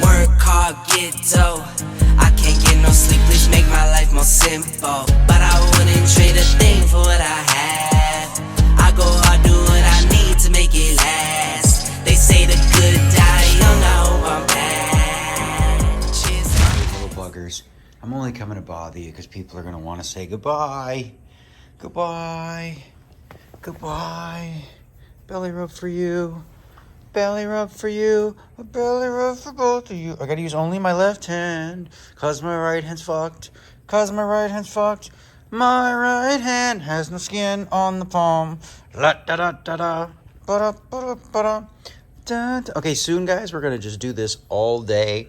Work hard, get dough. I can't get no sleep, please make my life more simple. But I wouldn't trade a thing for what I have. I go hard, do what I need to make it last. They say the good die young, I hope I'm bad. Cheers. Little buggers, I'm only coming to bother you because people are going to want to say goodbye. Goodbye. Goodbye. Belly rub for you. Belly rub for you. A belly rub for both of you. I gotta use only my left hand. Cause my right hand's fucked. Cause my right hand's fucked. My right hand has no skin on the palm. La da da da da. Ba da ba da ba da. Da da. Okay, soon guys, we're gonna just do this all day,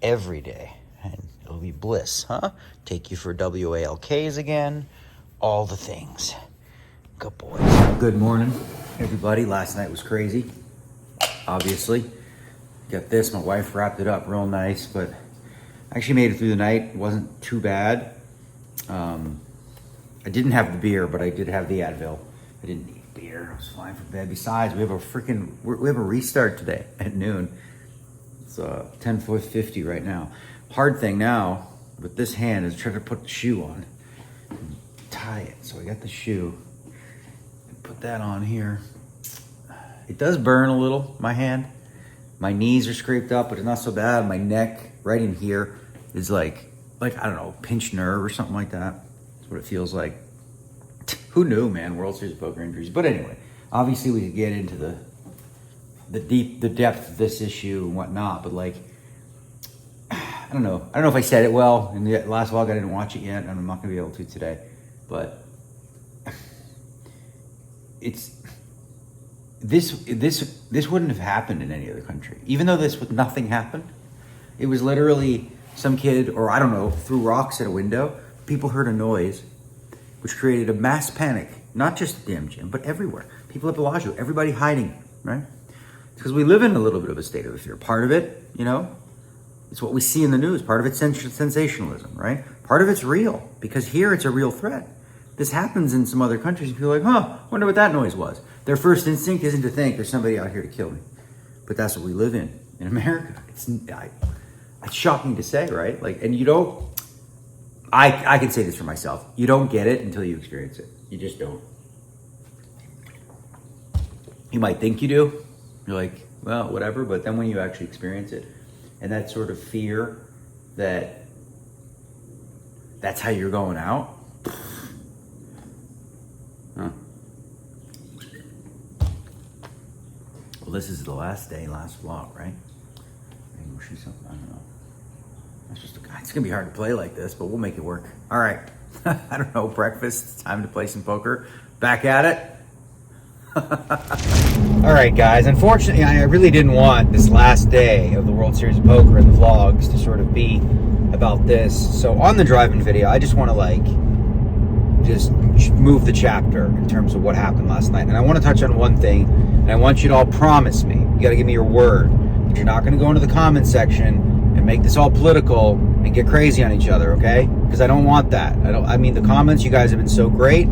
every day. And it'll be bliss, huh? Take you for WALKs again. All the things. Good boys. Good morning, everybody. Last night was crazy. Obviously, got this. My wife wrapped it up real nice, but I actually made it through the night. It wasn't too bad. I didn't have the beer, but I did have the Advil. I didn't need beer. I was fine for bed. Besides, we have a restart today at noon. It's 10:50 right now. Hard thing now with this hand is trying to put the shoe on, and tie it. So I got the shoe. Put that on here. It does burn a little, my hand. My knees are scraped up, but it's not so bad. My neck, right in here, is like I don't know, pinched nerve or something like that. That's what it feels like. Who knew, man? World Series of Poker injuries. But anyway, obviously we could get into the depth of this issue and whatnot. But like, I don't know if I said it well in the last vlog. I didn't watch it yet, and I'm not gonna be able to today. But this wouldn't have happened in any other country. Even though nothing happened, it was literally some kid, or I don't know, threw rocks at a window. People heard a noise, which created a mass panic, not just at the damn gym, but everywhere. People at Bellagio, everybody hiding, right? Because we live in a little bit of a state of fear. Part of it, it's what we see in the news. Part of it's sensationalism, right? Part of it's real, because here it's a real threat. This happens in some other countries, and people are like, wonder what that noise was. Their first instinct isn't to think there's somebody out here to kill me. But that's what we live in America. It's shocking to say, right? Like, and you don't, I can say this for myself. You don't get it until you experience it. You just don't. You might think you do. You're like, well, whatever. But then when you actually experience it, and that sort of fear that that's how you're going out, Well, this is the last day, last vlog, right? Maybe we'll shoot something, I don't know. It's gonna be hard to play like this, but we'll make it work. All right, I don't know, breakfast, time to play some poker. Back at it. All right, guys, unfortunately, I really didn't want this last day of the World Series of Poker and the vlogs to sort of be about this. So on the drive-in video, I just wanna just move the chapter in terms of what happened last night. And I want to touch on one thing, and I want you to all promise me, you got to give me your word, that you're not going to go into the comment section and make this all political and get crazy on each other, okay? Because I don't want that. I mean, the comments, you guys have been so great,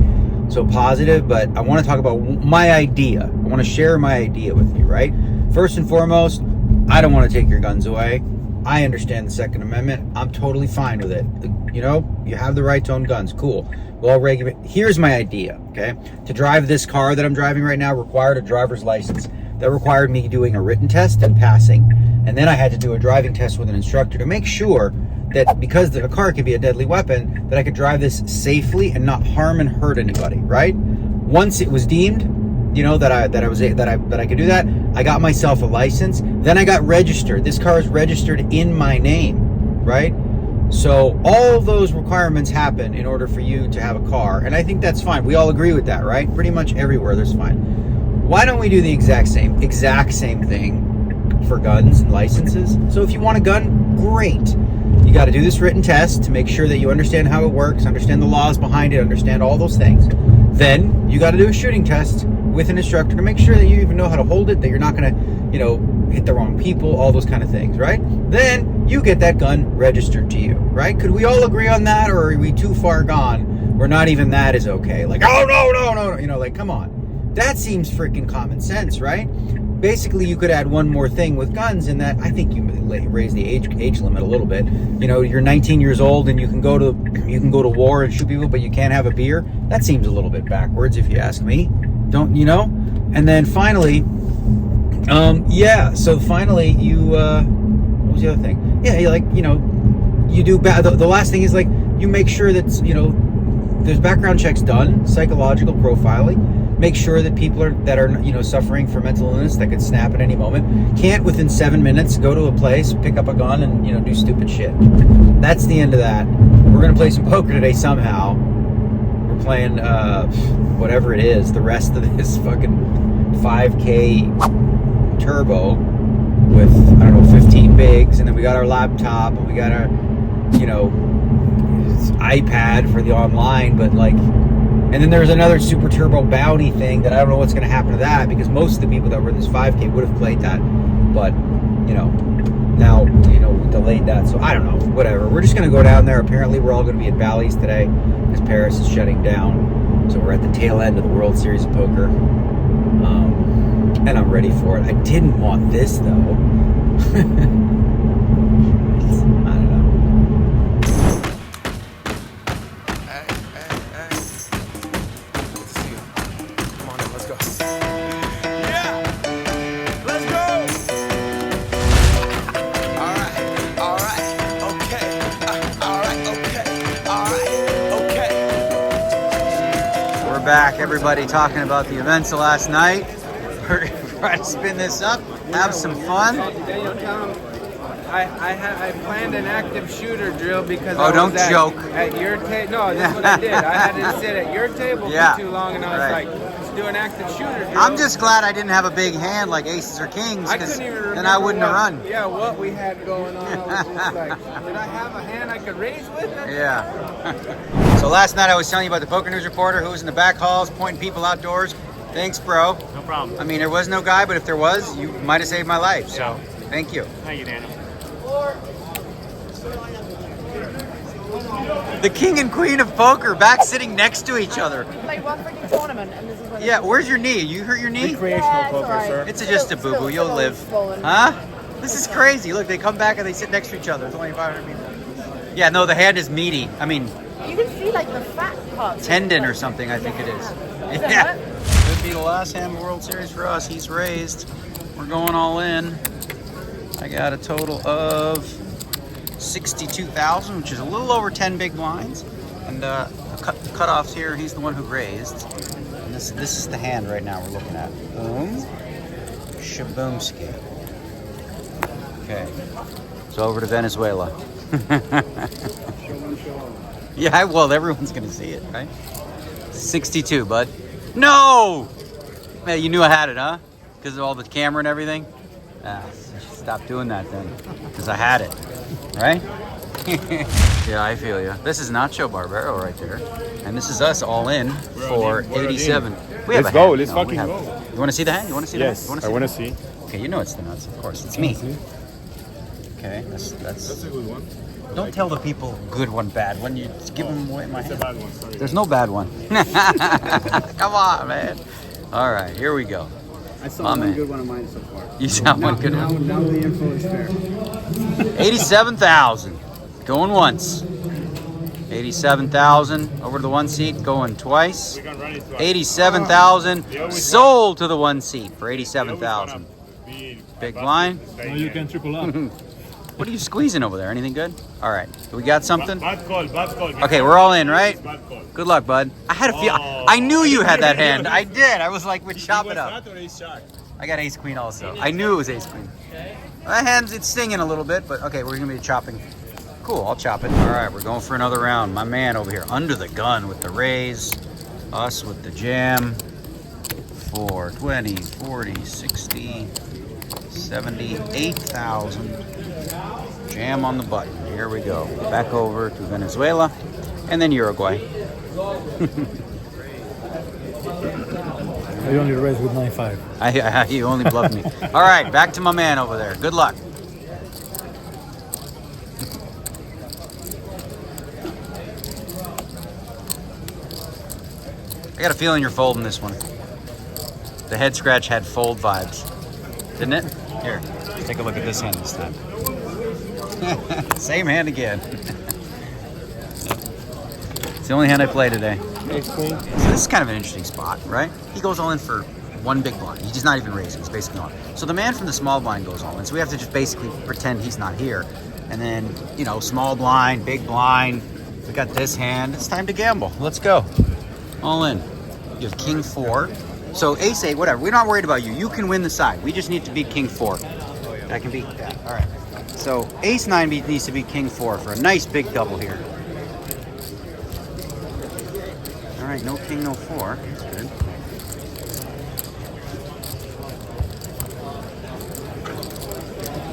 so positive, but I want to talk about my idea. I want to share my idea with you, right? First and foremost, I don't want to take your guns away. I understand the Second Amendment. I'm totally fine with it. You have the right to own guns. Cool. Well, here's my idea, okay? To drive this car that I'm driving right now required a driver's license. That required me doing a written test and passing. And then I had to do a driving test with an instructor to make sure that because the car could be a deadly weapon, that I could drive this safely and not harm and hurt anybody, right? Once it was deemed, that I could do that, I got myself a license. Then I got registered. This car is registered in my name, right? So all of those requirements happen in order for you to have a car. And I think that's fine. We all agree with that, right? Pretty much everywhere there's fine. Why don't we do the exact same thing for guns and licenses? So if you want a gun, great. You got to do this written test to make sure that you understand how it works, understand the laws behind it, understand all those things. Then you got to do a shooting test with an instructor to make sure that you even know how to hold it, that you're not going to, hit the wrong people, all those kind of things, right? Then you get that gun registered to you, right? Could we all agree on that, or are we too far gone where not even that is okay? Like, oh, no, like, come on. That seems freaking common sense, right? basically you could add one more thing with guns in that I think you raise the age limit a little bit. You know, you're 19 years old and you can go to war and shoot people, but you can't have a beer. That seems a little bit backwards if you ask me. Don't you know? And then finally, so finally you what was the other thing? Yeah, you do the last thing is like you make sure that there's background checks done, psychological profiling. Make sure that people that are suffering from mental illness that could snap at any moment can't within 7 minutes go to a place, pick up a gun, and do stupid shit. That's the end of that. We're gonna play some poker today somehow. We're playing whatever it is, the rest of this fucking 5K turbo with 15 bigs, and then we got our laptop and we got our iPad for the online, but and then there's another super turbo bounty thing that I don't know what's going to happen to that, because most of the people that were in this 5K would have played that, but now we delayed that, so I don't know, whatever. We're just going to go down there. Apparently we're all going to be at Bally's today because Paris is shutting down, so we're at the tail end of the World Series of Poker, and I'm ready for it. I didn't want this though. Back, everybody talking about the events of last night. We're trying to spin this up, have some fun. Daniel, tell him I planned an active shooter drill because don't joke. At your table. No, that's what I did. I had to sit at your table for too long, and I was like, let's do an active shooter drill. I'm just glad I didn't have a big hand like aces or kings, because then I wouldn't have run. Yeah, what we had going on. I was just like, did I have a hand I could raise with it? Yeah. So last night I was telling you about the Poker News reporter who was in the back halls pointing people outdoors. Thanks, bro. No problem. I mean, there was no guy, but if there was, you might have saved my life. So, thank you. Thank you, Daniel. The king and queen of poker back sitting next to each other. Like one freaking tournament, and this is what. Yeah, where's your knee? You hurt your knee? Recreational poker, right. sir. It's just a boo-boo. You'll live. Swollen. Huh? This is crazy. Look, they come back and they sit next to each other. It's only 500 people. Yeah, no, the hand is meaty. I mean, You can see like the fat part. tendon or something, I think it is. Yeah. Could be the last hand of World Series for us. He's raised. We're going all in. I got a total of 62,000, which is a little over 10 big blinds. And cutoffs here, he's the one who raised. And this is the hand right now we're looking at. Boom. Shaboomski. Okay. So over to Venezuela. Yeah, well, everyone's going to see it, right? 62, bud. No! Man, you knew I had it, huh? Because of all the camera and everything? I should stop doing that then. Because I had it. Right? Yeah, I feel you. This is Nacho Barbero right there. And this is us all in for 87. Let's go. Let's fucking go. You want to see the hand? You want to see the hand? Yes, You wanna I want to see. Okay, you know it's the nuts, of course. It's me. Okay, that's a good one. Don't tell the people good one, bad one. You just give them away in my It's a hand. bad one, sorry. There's no bad one. Come on, man. All right, here we go. I saw My one man. good one of mine so far. You saw one good one. Now the info is fair. 87,000. Going once. 87,000 over to the one seat. Going twice. We can run it twice. 87,000 sold to the one seat for 87,000. Big blind. No, you can triple up. What are you squeezing over there? Anything good? All right. We got something? Bad call, bad call. Okay, we're all in, right? Bad call. Good luck, bud. I had a feel. Oh. I knew you had that hand. I did. I was like, we'd chop He it was up. not or he's shot? I got ace queen also. I knew it was ace queen. My hand's it's stinging a little bit, but okay, we're gonna be chopping. Cool, I'll chop it. All right, we're going for another round. My man over here under the gun with the raise. Us with the jam. 4, 20, 40, 60, 78,000. Jam on the button. Here we go. Back over to Venezuela and then Uruguay. I only raised with 9.5. You only bluffed me. All right, back to my man over there. Good luck. I got a feeling you're folding this one. The head scratch had fold vibes. didn't it? Here, take a look at this hand this time. Same hand again. It's the only hand I play today. Ace queen. So this is kind of an interesting spot, right? He goes all in for one big blind. He's not even raising. He's basically on. So the man from the small blind goes all in. So we have to just basically pretend he's not here. And then, you know, small blind, big blind. We got this hand. It's time to gamble. Let's go. All in. You have king 4. So ace 8, whatever. We're not worried about you. You can win the side. We just need to beat king 4. I can beat that. All right. So ace 9 needs to beat king 4 for a nice big double here. All right, no king, no 4. That's good.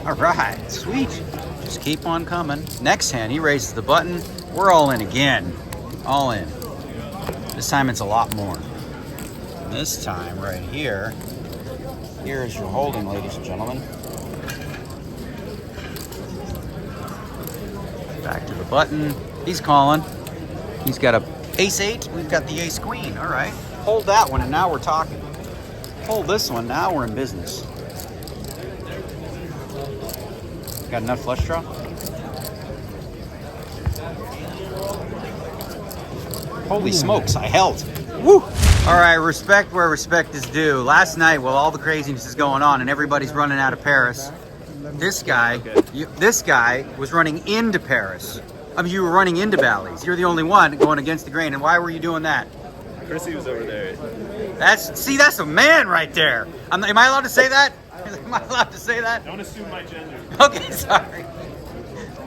All right, sweet. Just keep on coming. Next hand, he raises the button. We're all in again. All in. This time it's a lot more. This time, right here, here is your holding, ladies and gentlemen. Back to the button. He's calling. He's got a ace 8. We've got the ace queen. All right. Hold that one, and now we're talking. Hold this one. Now we're in business. Got enough flush draw? Holy smokes, I held. Woo! All right, respect where respect is due. Last night, while all the craziness is going on and everybody's running out of Paris, this guy was running into Paris. I mean, you were running into Bally's. You're the only one going against the grain. And why were you doing that? Chrissy was over there. That's a man right there. Am I allowed to say that? Am I allowed to say that? Don't assume my gender. Okay, sorry.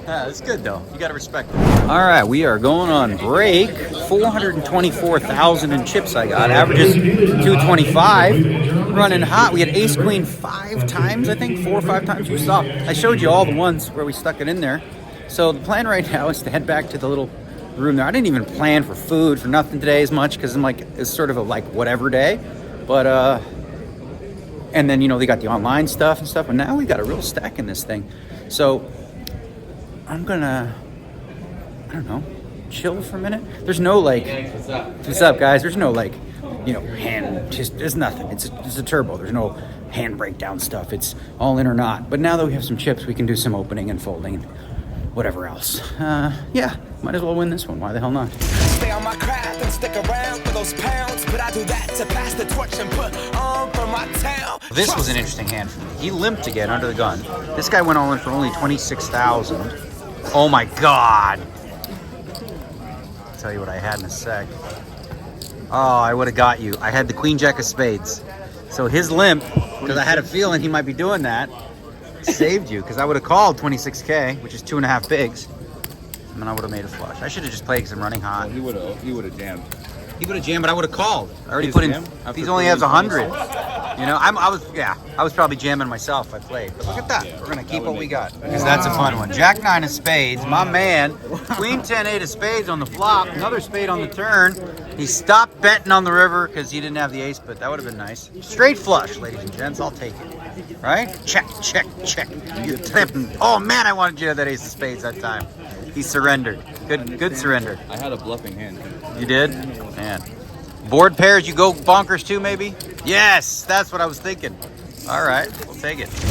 That's good though. You gotta respect it. All right, we are going on break. 424,000 in chips I got. Averages 225. Running hot. We had ace queen 5 times, I think, 4 or 5 times. You saw. I showed you all the ones where we stuck it in there. So the plan right now is to head back to the little room there. I didn't even plan for food, for nothing today as much, because I'm like, it's sort of a like whatever day. But and then, you know, they got the online stuff and stuff, and now we got a real stack in this thing. So I'm gonna, I don't know, chill for a minute. There's no like, what's up guys? There's no like, you know, hand, just, there's nothing. It's a turbo. There's no hand breakdown stuff. It's all in or not. But now that we have some chips, we can do some opening and folding and whatever else. Yeah, might as well win this one. Why the hell not? Stay on my craft and stick around for those pounds, but I do that to pass the torch and put on for my town. This was an interesting hand for me. He limped again under the gun. This guy went all in for only 26,000. Oh my God. I'll tell you what I had in a sec. Oh, I would have got you. I had the queen jack of spades. So his limp, because I had a feeling he might be doing that, saved you, because I would have called 26K, which is 2.5 bigs, and then I would have made a flush. I should have just played because I'm running hot. He would have jammed. He would have jammed, but I would have called. I already put in. He only has 100. You know, I was probably jamming myself if I played. But look at that. We're gonna keep what we got because that's a fun one. Jack 9 of spades, my man. Queen 10 8 of spades on the flop. Another spade on the turn. He stopped betting on the river because he didn't have the ace, but that would have been nice. Straight flush, ladies and gents. I'll take it. Right? Check, check, check. You tripping. Oh man, I wanted you to have that ace of spades that time. He surrendered. Good surrender. I had a bluffing hand. You did? Man. Board pairs, you go bonkers too, maybe? Yes, that's what I was thinking. All right, we'll take it. It's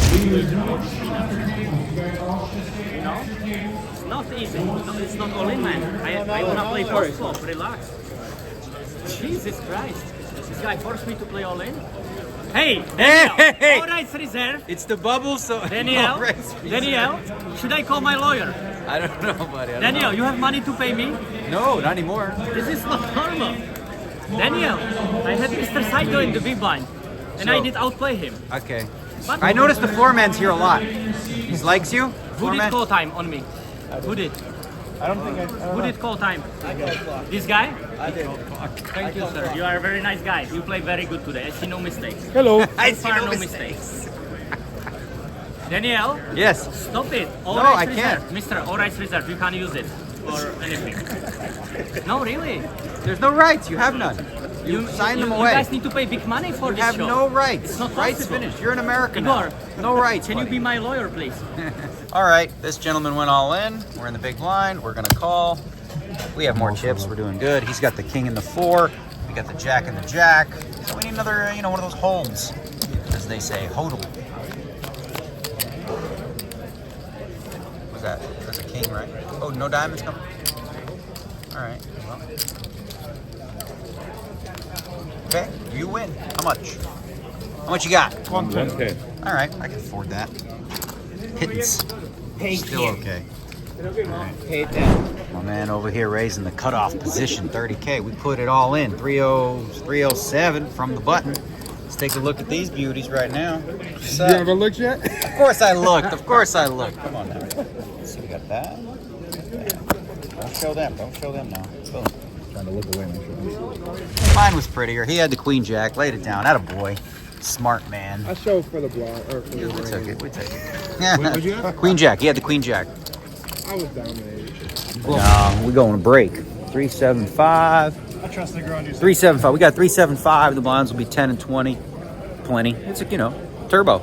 not easy. It's not all in, man. I want to play first flop. Relax. Jesus Christ. This guy forced me to play all in. Hey, Daniel. Hey. All rights reserved. It's the bubble, so... Daniel, should I call my lawyer? I don't know, buddy. Daniel, you have money to pay me? No, not anymore. This is not normal. Daniel, I had Mr. Saito in the big blind, and I did outplay him. Okay. But I noticed the floor man's here a lot. He likes you? Who did call time on me? Who did? I don't think Who did call time? This guy? I did. Thank you, sir. You are a very nice guy. You play very good today. I see no mistakes. Hello. I see Far no no mistakes. Danielle? Yes. Stop it. All No, rights I reserved. can't. Mr. All rights reserved. You can't use it for anything. No, really. There's no rights. You have none. You sign them away. You guys need to pay big money for You this have show. no rights. It's not Rights possible. finished. You're an American Igor, now. No rights. Can you buddy. be my lawyer, please? All right, this gentleman went all in. We're in the big blind. We're gonna call. We have more chips. We're doing good. He's got the king and the 4. We got the jack and the jack. So we need another, one of those holds, as they say, hodl. was that? That's a king, right? Oh, no diamonds coming? All right. Well. Okay, you win. How much? How much you got? 110. All right, I can afford that. Pittance. Still okay. Pay it down. My man over here raising the cutoff position, 30K. We put it all in, 307 from the button. Let's take a look at these beauties right now. You haven't looked yet? Of course I looked. Of course I looked. Come on now. So we got that. Don't show them. Don't show them now. Boom. Trying to look away. Make sure. Mine was prettier. He had the queen jack. Laid it down. Atta boy. Smart man. I showed for the blonde. Or for We the took it. We took it. What'd you have? Queen jack. He had the queen jack. I was dominated. We're going to break. 375. I trust Negreanu. 375. We got 375. The blinds will be 10 and 20. Plenty. It's a, turbo.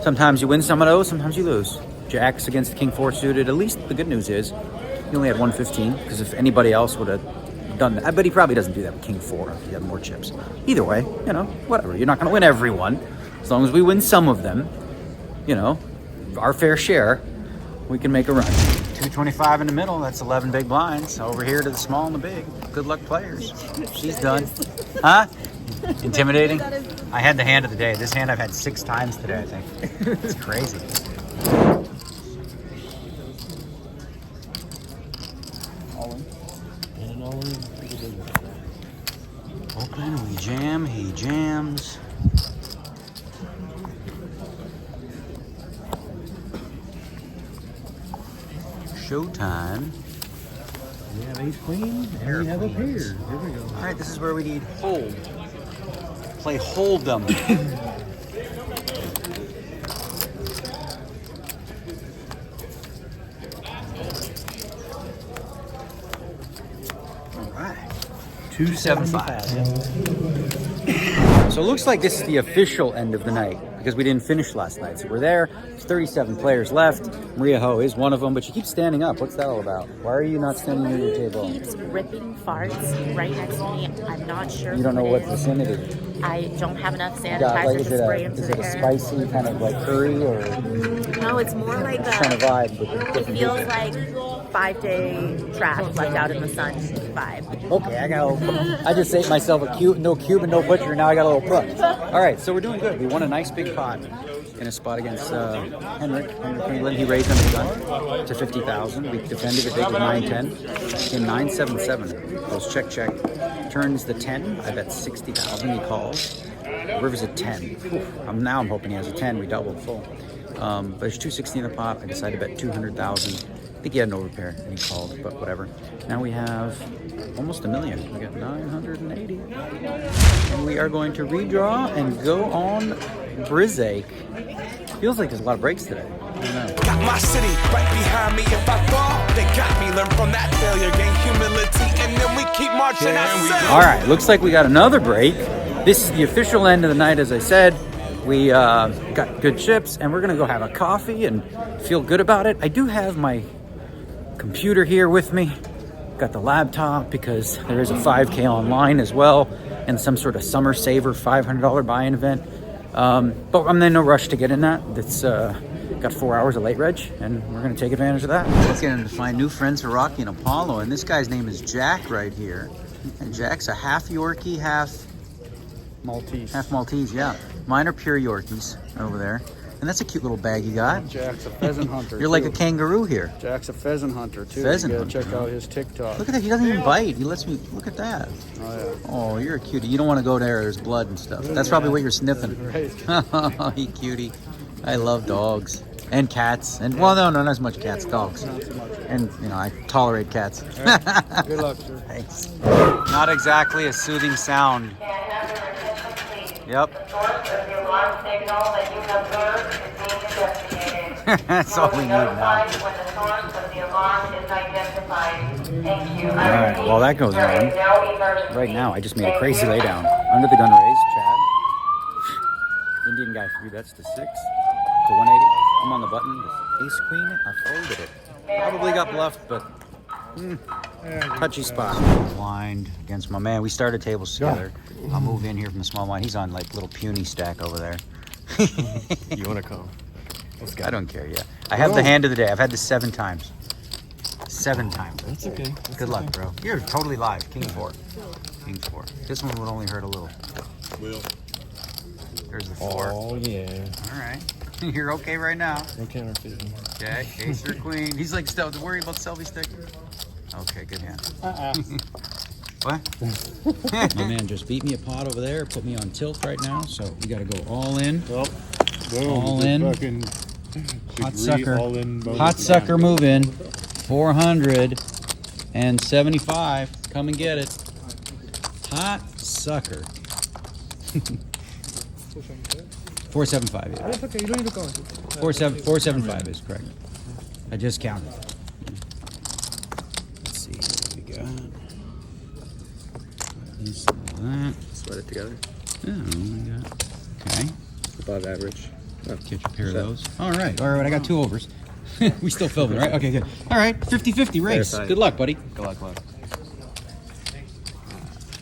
Sometimes you win some of those, sometimes you lose. Jacks against the King 4 suited. At least the good news is he only had 115, because if anybody else would have done that, but he probably doesn't do that with King 4 if you have more chips. Either way, whatever. You're not going to win everyone. As long as we win some of them, our fair share, we can make a run. 225 in the middle, that's 11 big blinds. Over here to the small and the big. Good luck players. She's done. Huh? Intimidating? I had the hand of the day. This hand I've had 6 times today, I think. It's crazy. All in. And all in. Oakland, we jam, he jams. Showtime. We have ace queen, and we have a pair. Here we go. All right, this is where we need hold. Play hold'em. All right. 275. So it looks like this is the official end of the night because we didn't finish last night. So we're there. There's 37 players left. Maria Ho is one of them, but she keeps standing up. What's that all about? Why are you not standing near your table? Keeps ripping farts right next to me. I'm not sure. You don't know what is. vicinity. I don't have enough sanitizer to spray into is the it a air. spicy kind of like curry or No, it's more like kind of vibe? With a it different feels vision? like 5-day trash left out in the sun vibe. Okay, I just ate myself a no Cuban, no butcher. Now I got a little crunch. All right, so we're doing good. We won a nice big pot in a spot against Henrik England. He raised under the gun to 50,000. We defended it big with 9-10 in 9-7-7. Goes check. Turns the 10. I bet 60,000. He calls. River's at 10. Now I'm hoping he has a 10. We doubled full. But there's 260 in the pot. I decided to bet 200,000. I think he had no repair and he called, but whatever. Now we have almost $1 million. We got 980. And we are going to redraw and go on Brizake. Feels like there's a lot of breaks today. I don't know. Got my city right behind me. If I fall, they got me. Learn from that failure, gain humility, and then we keep marching. All right, looks like we got another break. This is the official end of the night, as I said. We got good chips, and we're gonna go have a coffee and feel good about it. I do have my computer here with me. Got the laptop because there is a 5K online as well, and some sort of summer saver $500 buy-in event. But I'm in no rush to get in that. It's got 4 hours of late reg, and we're gonna take advantage of that. Looking to find new friends for Rocky and Apollo, and this guy's name is Jack right here. And Jack's a half Yorkie, half Maltese, yeah. Mine are pure Yorkies over there. And that's a cute little bag you got. Jack's a pheasant hunter. You're like a kangaroo here. Jack's a pheasant hunter too. Pheasant you hunter. gotta check out his TikTok. Look at that. He doesn't even bite. He lets me look at that. Oh yeah. Oh, you're a cutie. You don't want to go there. There's blood and stuff. That's probably what you're sniffing. Oh, you cutie. I love dogs and cats. And well, no, not as much cats. Dogs. And I tolerate cats. Good luck, sir. Thanks. Not exactly a soothing sound. Yep. That's all we need now. Alright, while that goes on, right now I just made a crazy laydown. Under the gun raise, Chad. Indian guy 3 bets to 6 to 180. I'm on the button with ace queen. I folded it. Probably got bluffed, but touchy spot. Blind against my man. We started tables together. I'll move in here from the small blind. He's on like little puny stack over there. You want to come? I don't care, yeah. I have the hand of the day. I've had this 7 times. 7 times. That's okay. Good luck, bro. You're totally live. King 4. King 4. This one would only hurt a little. Will. There's the 4. Oh, yeah. All right. You're okay right now. No counterfeiting. Okay, ace or queen. He's like still worried about selfie stick. Okay, good hand. What? My man just beat me a pot over there, put me on tilt right now, so we got to go all in. Oh, boom. All Just in. fucking Hot degree sucker. all in bonus Hot time. sucker move in. 475. Come and get it. Hot sucker. 475, yeah. That's okay. You don't need to call it. 475 is correct. I just counted. Let's see what we got. This, that. Sweat it together. Oh, we got. Okay. Above average. Get your pair of those. All right. I got 2 overs. We still filming, right? Okay, good. All right. 50-50 race. Fair fight. Good luck, buddy. Good luck, love.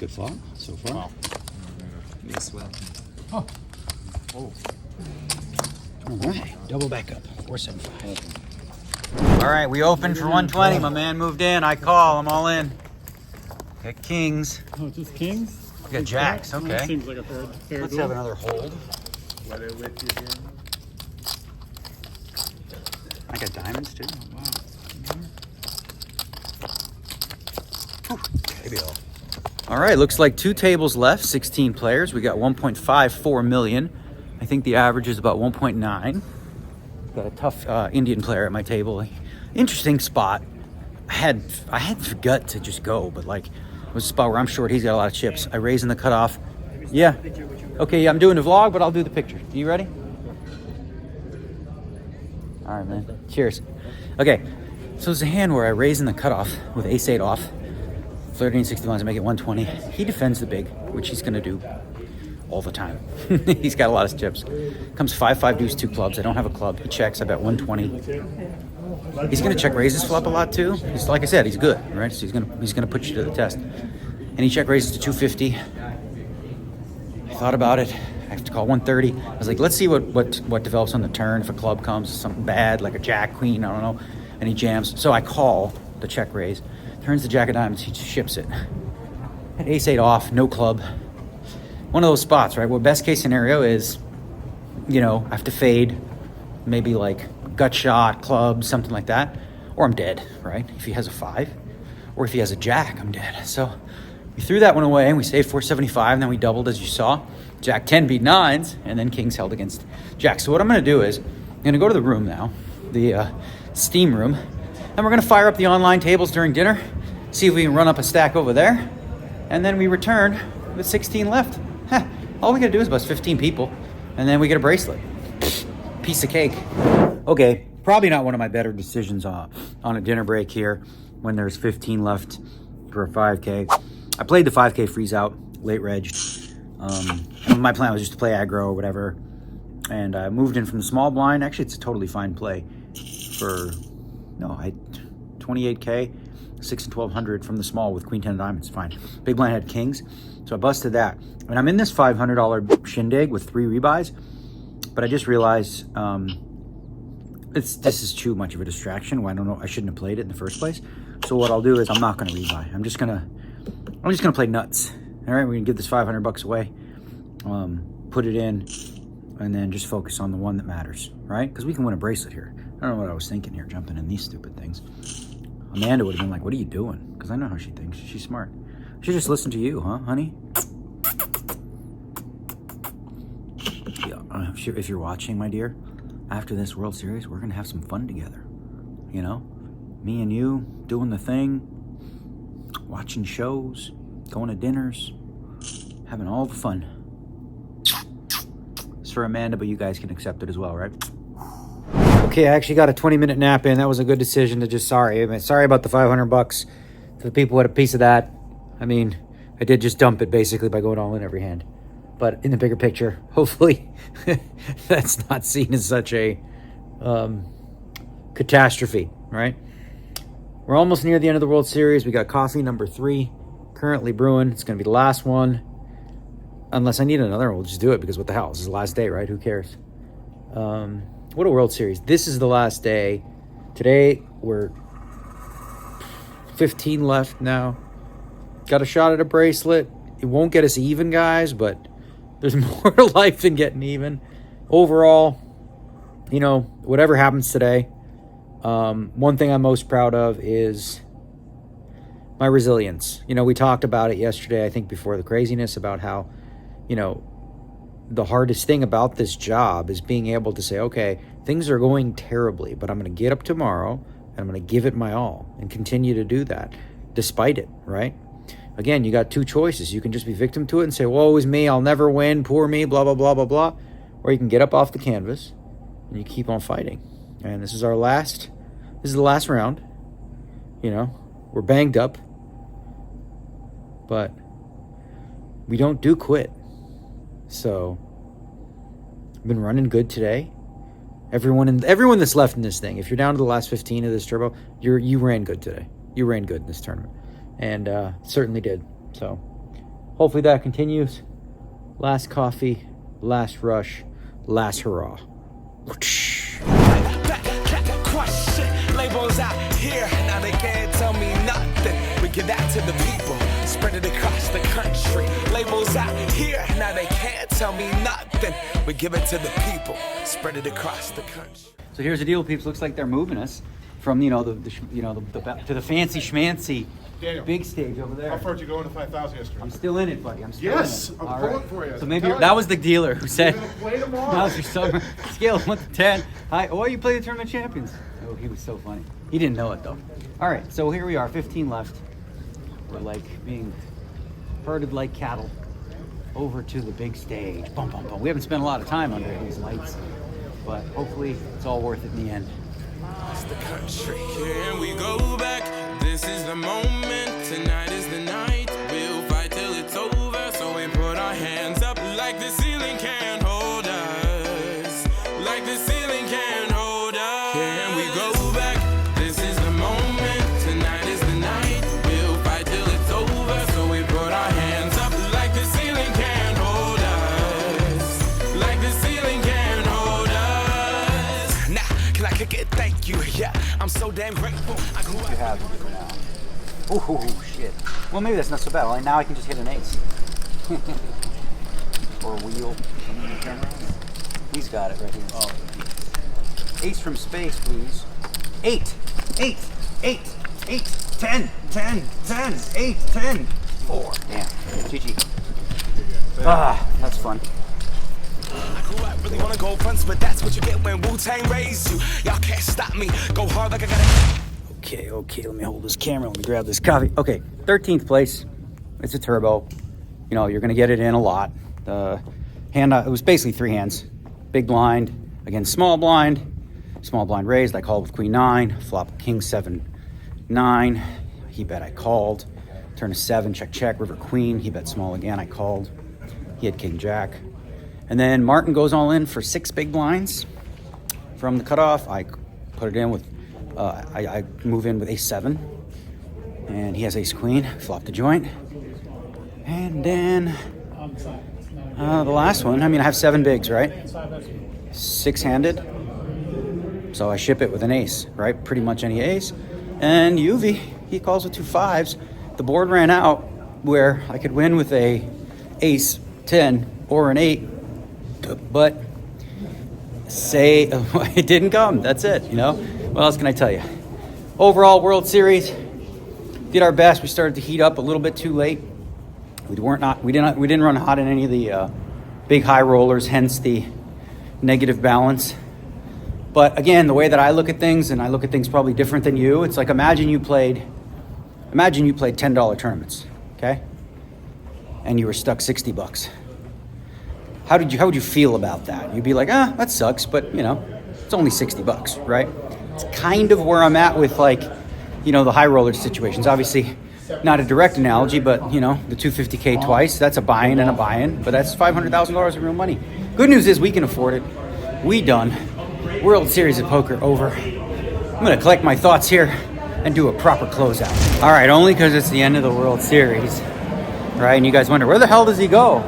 Good flop so far. Wow. Me swell. Oh. All right. Double back up. 475. All right, we opened for 120. My man moved in. I call. I'm all in. Got kings. Oh, just kings? We got jacks. Okay. Seems like a fair Let's goal. have another hold. Whether with you here. I got diamonds too. Wow. Maybe all right, looks like 2 tables left, 16 players. We got 1.54 million. I think the average is about 1.9. Got a tough Indian player at my table. Interesting spot. I had the gut to just go, but like it was a spot where I'm short. He's got a lot of chips. I raise in the cutoff. Yeah. Okay, yeah, I'm doing the vlog, but I'll do the picture. You ready? All right, man. Cheers. Okay, so it's a hand where I raise in the cutoff with ace-8 off. 1361 to make it 120. He defends the big, which he's gonna do all the time. He's got a lot of chips. Comes 5-5 deuce 2 clubs. I don't have a club. He checks. I bet 120. He's gonna check raises flop a lot too. He's like I said, he's good, right? So he's gonna put you to the test. And he check raises to 250. I thought about it. I have to call 130. I was like, let's see what develops on the turn. If a club comes, something bad like a jack queen, I don't know, and he jams. So I call the check raise. Turns the jack of diamonds, he ships it. At ace-8 off, no club. One of those spots, right? Well, best case scenario is, you know, I have to fade, maybe like gut shot, club, something like that, or I'm dead, right? If he has a 5, or if he has a jack, I'm dead. So we threw that one away and we saved 475, and then we doubled, as you saw. Jack 10 beat 9s, and then kings held against jacks. So what I'm gonna do is, I'm gonna go to the room now, the steam room, and we're gonna fire up the online tables during dinner, see if we can run up a stack over there, and then we return with 16 left. All we gotta do is bust 15 people, and then we get a bracelet. Piece of cake. Okay, probably not one of my better decisions on a dinner break here when there's 15 left for a 5K. I played the 5K freeze out, late reg. My plan was just to play aggro or whatever, and I moved in from the small blind. Actually, it's a totally fine play for 28K, 6 and 1200 from the small with queen 10 of diamonds. Fine. Big blind had kings, so I busted that. And I'm in this $500 shindig with 3 rebuys, but I just realized this is too much of a distraction. Well, I don't know. I shouldn't have played it in the first place. So what I'll do is I'm not going to rebuy. I'm just gonna play nuts. All right, we're gonna give this $500 away, put it in, and then just focus on the one that matters, right? Because we can win a bracelet here. I don't know what I was thinking here, jumping in these stupid things. Amanda would have been like, what are you doing? Because I know how she thinks. She's smart. She just listened to you, huh, honey? Yeah, if you're watching, my dear, after this World Series, we're going to have some fun together. You know? Me and you doing the thing, watching shows, going to dinners, having all the fun. It's for Amanda, but you guys can accept it as well, right? Okay, I actually got a 20-minute nap in. That was a good decision to just, sorry about the $500 to the people who had a piece of that. I mean, I did just dump it basically by going all in every hand. But in the bigger picture, hopefully that's not seen as such a catastrophe, right? We're almost near the end of the World Series. We got coffee number 3 currently brewing. It's going to be the last one. Unless I need another one, we'll just do it because what the hell? This is the last day, right? Who cares? what a World Series. This is the last day. Today, we're 15 left now. Got a shot at a bracelet. It won't get us even, guys, but there's more to life than getting even. Overall, you know, whatever happens today, one thing I'm most proud of is my resilience. You know, we talked about it yesterday, I think, before the craziness, about how, you know, the hardest thing about this job is being able to say, okay, things are going terribly, but I'm going to get up tomorrow and I'm going to give it my all and continue to do that despite it, right? Again, you got two choices. You can just be victim to it and say, woe is me, I'll never win, poor me, blah, blah, blah, blah, blah. Or you can get up off the canvas and you keep on fighting. And this is the last round. You know, we're banged up, but we don't do quit. So I've been running good today. Everyone that's left in this thing, if you're down to the last 15 of this turbo, you ran good today. You ran good in this tournament, and certainly did. So hopefully that continues. Last coffee, last rush, last hurrah. Labels out here, now they can't tell me nothing. We give that to the people, spread it across the country. Labels out here, now they can't tell me nothing. We give it to the people, spread it across the country. So here's the deal, peeps. Looks like they're moving us from to the fancy schmancy Daniel, big stage over there. How far did you go into 5,000 yesterday? I'm still in it, buddy. I'm still yes, in it. I'm pulling for you. So maybe that was the dealer who said, "You're gonna play tomorrow." "How's your summer scale of 1 to 10? Hi, oh, you play the tournament champions." Oh, he was so funny. He didn't know it though. All right, so here we are, 15 left. We're like being herded like cattle over to the big stage. Bum, bum, bum. We haven't spent a lot of time under these lights, but hopefully it's all worth it in the end. It's the country. Can we go back? This is the moment. Tonight is the night. We'll fight till it's over. So we put our hands up like the ceiling can't hold us. Like the ceiling can't hold us. Can we go back? This is the moment. Tonight is the night. We'll fight till it's over. So we put our hands up like the ceiling can't hold us. Like the ceiling can't hold us. Nah, can I kick it? Thank you. Yeah, I'm so damn grateful. I grew up. You have it for now. Oh, shit. Well, maybe that's not so bad. Like, now I can just hit an ace. Or a wheel. He's got it right here. Oh. Ace from space, please. 8, 8, 8, 8, 10, 10, 10, 8, 10, 4. Damn. GG. Ah, that's fun. I grew up really wanna go fronts, but that's what you get when Wu-Tang raised you. Y'all can't stop me. Go hard like I gotta. Okay, let me hold this camera. Let me grab this coffee. Okay, 13th place. It's a turbo. You know, you're going to get it in a lot. It was basically 3 hands. Big blind against small blind. Small blind raised. I called with queen 9. Flop king 7, 9. He bet I called. Turn to 7, check, river queen. He bet small again. I called. He had king jack. And then Martin goes all in for 6 big blinds. From the cutoff, I put it in with I move in with ace 7, and he has ace queen. Flop the joint, and then the last one. I mean, I have 7 bigs, right? 6-handed, so I ship it with an ace, right? Pretty much any ace. And UV, he calls with 2 5s. The board ran out where I could win with a ace 10 or an 8, but it didn't come. That's it, you know. What else can I tell you? Overall, World Series, did our best. We started to heat up a little bit too late. We didn't run hot in any of the big high rollers, hence the negative balance. But again, the way that I look at things, and I look at things probably different than you, it's like imagine you played $10 tournaments, okay? And you were stuck $60. How would you feel about that? You'd be like, that sucks, but you know, it's only $60, right? It's kind of where I'm at with, like, you know, the high roller situations. Obviously, not a direct analogy, but, you know, the $250K twice, that's a buy-in and a buy-in, but that's $500,000 of real money. Good news is we can afford it. We done. World Series of Poker over. I'm going to collect my thoughts here and do a proper closeout. All right, only because it's the end of the World Series, right? And you guys wonder, where the hell does he go?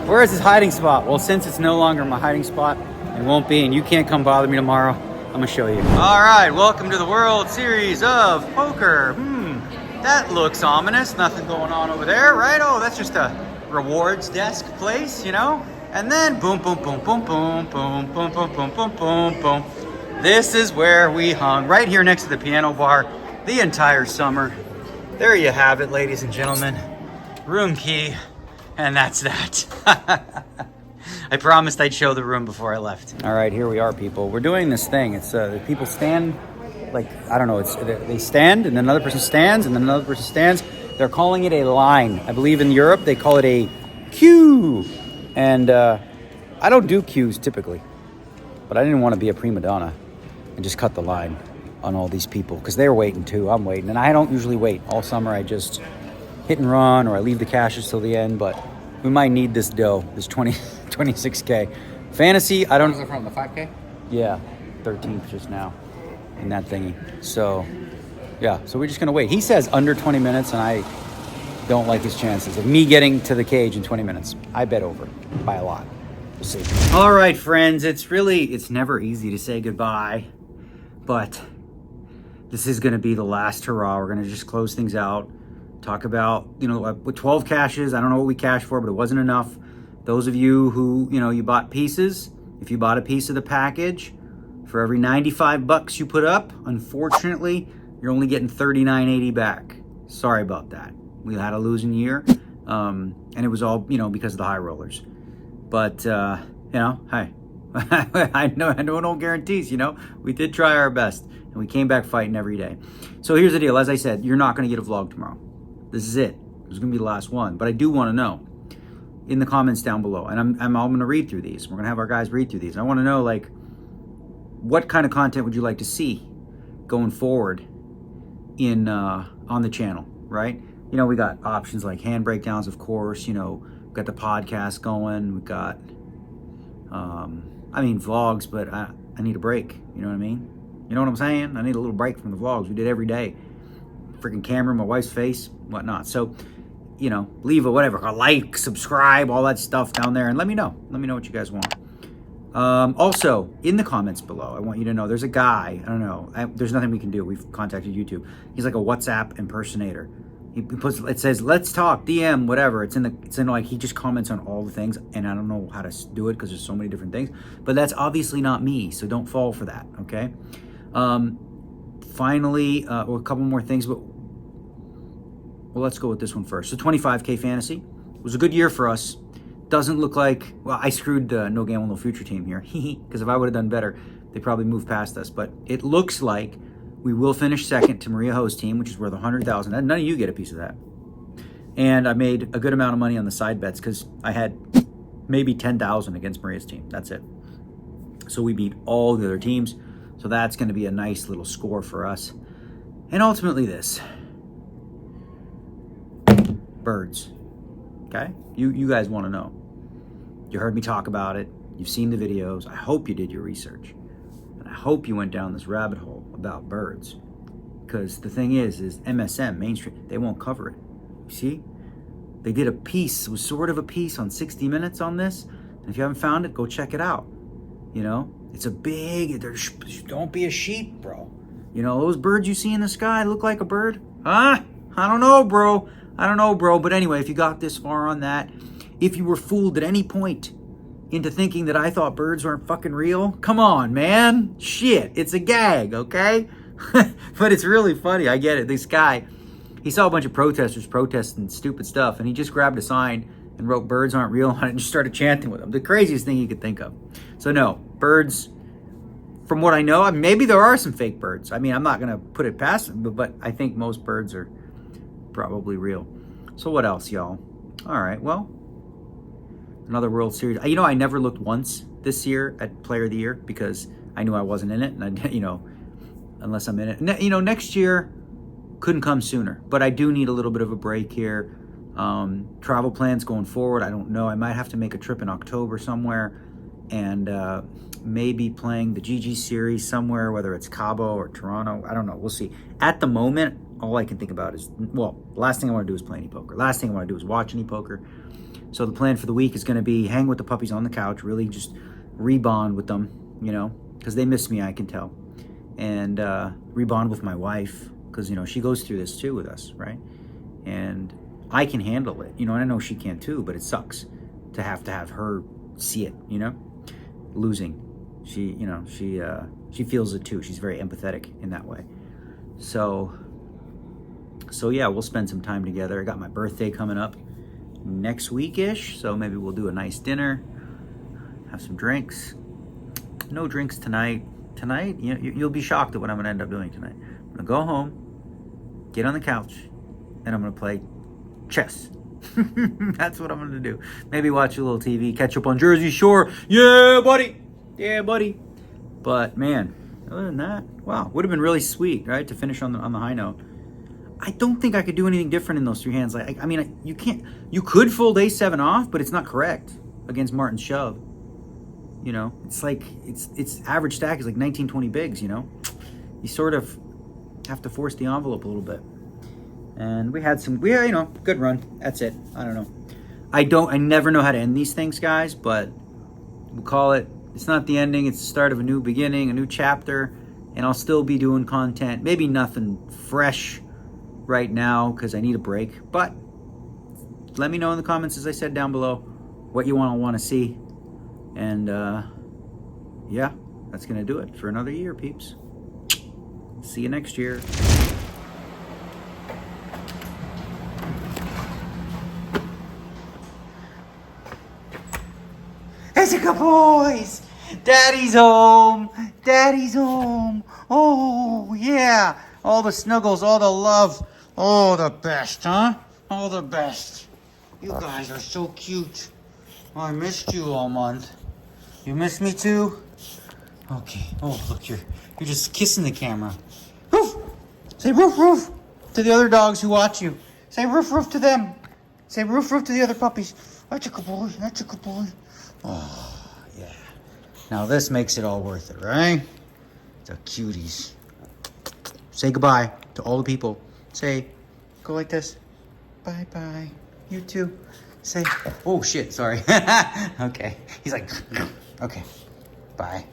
Where is his hiding spot? Well, since it's no longer my hiding spot, It won't be, and you can't come bother me tomorrow. I'm gonna show you. All right, welcome to the World Series of Poker. That looks ominous. Nothing going on over there, right? Oh, that's just a rewards desk place, you know? And then boom, boom, boom, boom, boom, boom, boom, boom, boom, boom, boom, boom. This is where we hung, right here next to the piano bar, the entire summer. There you have it, ladies and gentlemen. Room key, and that's that. I promised I'd show the room before I left. All right, here we are, people. We're doing this thing. It's people stand, like, I don't know, they stand, and then another person stands, and then another person stands. They're calling it a line. I believe in Europe, they call it a queue. And I don't do queues typically, but I didn't want to be a prima donna and just cut the line on all these people, because they're waiting too. I'm waiting, and I don't usually wait. All summer, I just hit and run, or I leave the cashes till the end, but we might need this dough, this 26K. Fantasy, I don't... Where's it from, the 5K? Yeah, 13th just now in that thingy. So, yeah, so we're just going to wait. He says under 20 minutes, and I don't like his chances of me getting to the cage in 20 minutes. I bet over by a lot. We'll see. All right, friends, it's never easy to say goodbye, but this is going to be the last hurrah. We're going to just close things out. Talk about, with 12 caches, I don't know what we cashed for, but it wasn't enough. Those of you who, you bought pieces, if you bought a piece of the package, for every 95 bucks you put up, unfortunately, you're only getting $39.80 back. Sorry about that. We had a losing year, and it was all, because of the high rollers. But, hey, I know no guarantees, We did try our best, and we came back fighting every day. So here's the deal. As I said, you're not going to get a vlog tomorrow. This is it. This is going to be the last one. But I do want to know in the comments down below. And I'm going to read through these. We're going to have our guys read through these. I want to know, what kind of content would you like to see going forward in on the channel, right? We got options like hand breakdowns, of course. We've got the podcast going. We've got, vlogs, but I need a break. You know what I mean? You know what I'm saying? I need a little break from the vlogs. We did every day. Freaking camera, my wife's face, whatnot. So, leave a like, subscribe, all that stuff down there, and let me know. Let me know what you guys want. Also, in the comments below, I want you to know there's a guy, I don't know, there's nothing we can do. We've contacted YouTube. He's like a WhatsApp impersonator. He puts, it says, let's talk, DM, whatever. It's in he just comments on all the things, and I don't know how to do it because there's so many different things. But that's obviously not me, so don't fall for that, okay? Finally, a couple more things, but let's go with this one first. So 25K fantasy. It was a good year for us. Doesn't look like, I screwed No Gamble, No Future team here. Because if I would have done better, they probably moved past us. But it looks like we will finish second to Maria Ho's team, which is worth $100,000. None of you get a piece of that. And I made a good amount of money on the side bets because I had maybe 10,000 against Maria's team. That's it. So we beat all the other teams. So that's going to be a nice little score for us. And ultimately this. Birds. Okay? You guys want to know. You heard me talk about it. You've seen the videos. I hope you did your research. And I hope you went down this rabbit hole about birds. Because the thing is MSM, Main Street, they won't cover it. You see? They did a piece. It was sort of a piece on 60 Minutes on this. And if you haven't found it, go check it out. It's a big, don't be a sheep, bro. Those birds you see in the sky look like a bird? Huh? I don't know, bro. But anyway, if you got this far on that, if you were fooled at any point into thinking that I thought birds weren't fucking real, come on, man. Shit, it's a gag, okay? But it's really funny. I get it. This guy, he saw a bunch of protesters protesting stupid stuff, and he just grabbed a sign and wrote "birds aren't real" on it and just started chanting with them. The craziest thing you could think of. So no, birds, from what I know, maybe there are some fake birds. I'm not going to put it past them, but I think most birds are probably real. So what else, y'all? All right, well, another World Series. I never looked once this year at Player of the Year because I knew I wasn't in it, and unless I'm in it. Next year couldn't come sooner, but I do need a little bit of a break here. Travel plans going forward, I don't know. I might have to make a trip in October somewhere, and maybe playing the GG series somewhere, whether it's Cabo or Toronto. I don't know. We'll see. At the moment, all I can think about is, the last thing I want to do is play any poker. Last thing I want to do is watch any poker. So the plan for the week is going to be hang with the puppies on the couch, really just rebond with them, you know, because they miss me, I can tell. And rebond with my wife, because, you know, she goes through this too with us, right? And I can handle it, you know, and I know she can too, but it sucks to have her see it, you know, losing. She, you know, she feels it too. She's very empathetic in that way. So yeah, we'll spend some time together. I got my birthday coming up next week-ish, so maybe we'll do a nice dinner, have some drinks. No drinks tonight. Tonight, you'll be shocked at what I'm gonna end up doing tonight. I'm gonna go home, get on the couch, and I'm gonna play chess. That's what I'm gonna do. Maybe watch a little TV, catch up on Jersey Shore. Yeah, buddy. Yeah, buddy. But man, other than that, wow, would have been really sweet, right, to finish on the high note. I don't think I could do anything different in those three hands. Like, I mean, you can't. You could fold A7 off, but it's not correct against Martin's shove. You know, it's like it's average stack is like 19, 20 bigs. You know, you sort of have to force the envelope a little bit. And we had you know, good run. That's it. I don't know. I never know how to end these things, guys. But we'll call it. It's not the ending. It's the start of a new beginning, a new chapter. And I'll still be doing content. Maybe nothing fresh right now because I need a break. But let me know in the comments, as I said down below, what you want to see. And yeah, that's going to do it for another year, peeps. See you next year. Jessica boys! Daddy's home! Daddy's home! Oh, yeah! All the snuggles, all the love. Oh, the best, huh? All the best. You guys are so cute. Oh, I missed you all month. You miss me too? Okay. Oh, look, you're just kissing the camera. Roof! Say roof, roof to the other dogs who watch you. Say roof, roof to them. Say roof, roof to the other puppies. That's a good boy. That's a good boy. Oh, yeah. Now this makes it all worth it, right? The cuties. Say goodbye to all the people. Say, go like this. Bye-bye. You too. Say, oh shit, sorry. Okay. He's like, okay. Bye.